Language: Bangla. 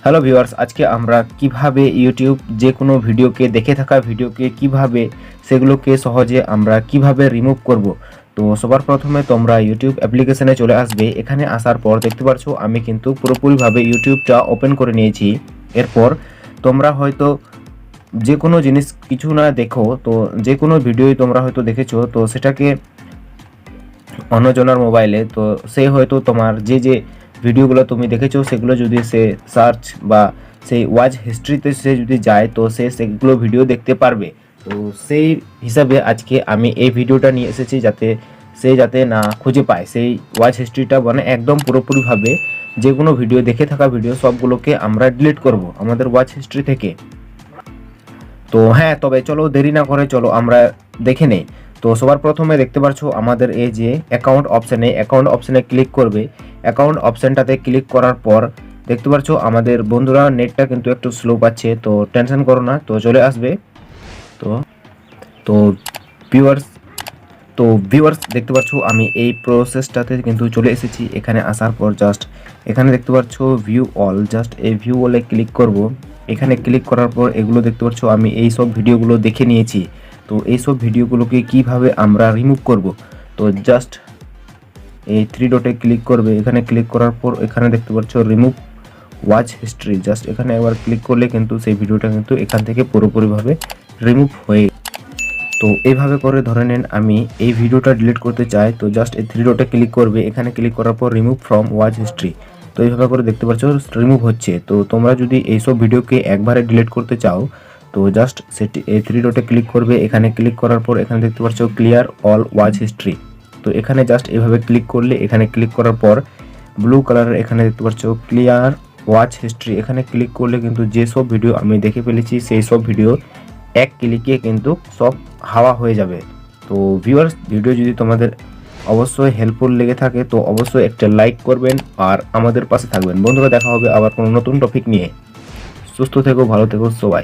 হ্যালো ভিউয়ার্স, আজকে আমরা কিভাবে ইউটিউব যে কোনো ভিডিওকে দেখে থাকা ভিডিওকে কিভাবে সেগুলোকে সহজে আমরা কিভাবে রিমুভ করব। তো সবার প্রথমে তোমরা ইউটিউব অ্যাপ্লিকেশনে চলে আসবে। এখানে আসার পর দেখতে পাচ্ছ আমি কিন্তু পুরোপুরিভাবে ইউটিউবটা ওপেন করে নিয়েছি। এরপর তোমরা হয়তো যে কোনো জিনিস কিছু না দেখো, তো যে কোনো ভিডিওই তোমরা হয়তো দেখেছো, তো সেটাকে অন্যজনের মোবাইলে, তো সে হয়তো তোমার যে যে ভিডিওগুলো তুমি দেখেছো সেগুলো যদি সে সার্চ বা সেই ওয়াচ হিস্ট্রিতে সে যদি যায়, তো সে সেগুলো ভিডিও দেখতে পারবে। তো সেই হিসাবে আজকে আমি এই ভিডিওটা নিয়ে এসেছি, যাতে না খুঁজে পায় সেই ওয়াচ হিস্ট্রিটা, মানে একদম পুরোপুরিভাবে যে কোনো ভিডিও দেখে থাকা ভিডিও সবগুলোকে আমরা ডিলিট করব আমাদের ওয়াচ হিস্ট্রি থেকে। তো হ্যাঁ, তবে চলো দেরি না করে চলো আমরা দেখে নেই। তো সবার প্রথমে দেখতে পাচ্ছ আমাদের এই যে অ্যাকাউন্ট অপশানে ক্লিক করবে। অ্যাকাউন্ট অপশানটাতে ক্লিক করার পর দেখতে পাচ্ছ আমাদের বন্ধুরা নেটটা কিন্তু একটু স্লো পাচ্ছে, তো টেনশন করো না, তো চলে আসবে। তো তো ভিউয়ার্স ভিউয়ার্স দেখতে পাচ্ছ আমি এই প্রসেসটাতে কিন্তু চলে এসেছি। এখানে আসার পর জাস্ট এখানে দেখতে পাচ্ছ ভিউ অল, জাস্ট এই ভিউ অলে ক্লিক করব। এখানে ক্লিক করার পর এগুলো দেখতে পাচ্ছ আমি এই সব ভিডিওগুলো দেখে নিয়েছি। তো এই সব ভিডিওগুলোকে কিভাবে আমরা রিমুভ করব, তো জাস্ট এই থ্রি ডটে ক্লিক করবে। এখানে ক্লিক করার পর এখানে দেখতে পাচ্ছ রিমুভ ওয়াচ হিস্ট্রি, জাস্ট এখানে একবার ক্লিক করলে কিন্তু সেই ভিডিওটা কিন্তু এখান থেকে পুরোপুরিভাবে রিমুভ হয়ে। তো এইভাবে করে ধরে নেন আমি এই ভিডিওটা ডিলিট করতে চাই, তো জাস্ট এই থ্রি ডটে ক্লিক করবে। এখানে ক্লিক করার পর রিমুভ ফ্রম ওয়াচ হিস্ট্রি, তো এইভাবে করে দেখতে পাচ্ছ রিমুভ হচ্ছে। তো তোমরা যদি এইসব ভিডিওকে একবারে ডিলিট করতে চাও, তো জাস্ট সেটি এই থ্রি ডটে ক্লিক করবে। এখানে ক্লিক করার পর এখানে দেখতে পাচ্ছ ক্লিয়ার অল ওয়াচ হিস্ট্রি, তো এখানে জাস্ট এইভাবে ক্লিক করলে, এখানে ক্লিক করার পর ব্লু কালারের এখানে দেখতে পাচ্ছ ক্লিয়ার ওয়াচ হিস্ট্রি, এখানে ক্লিক করলে কিন্তু যেসব ভিডিও আমি দেখে ফেলেছি সেই সব ভিডিও এক ক্লিকে কিন্তু সব হাওয়া হয়ে যাবে। তো ভিউয়ার্স, ভিডিও যদি তোমাদের অবশ্যই হেল্পফুল লেগে থাকে তো অবশ্যই একটা লাইক করবেন আর আমাদের পাশে থাকবেন। বন্ধুরা, দেখা হবে আবার কোনো নতুন টপিক নিয়ে। সুস্থ থেকো, ভালো থেকো সবাই।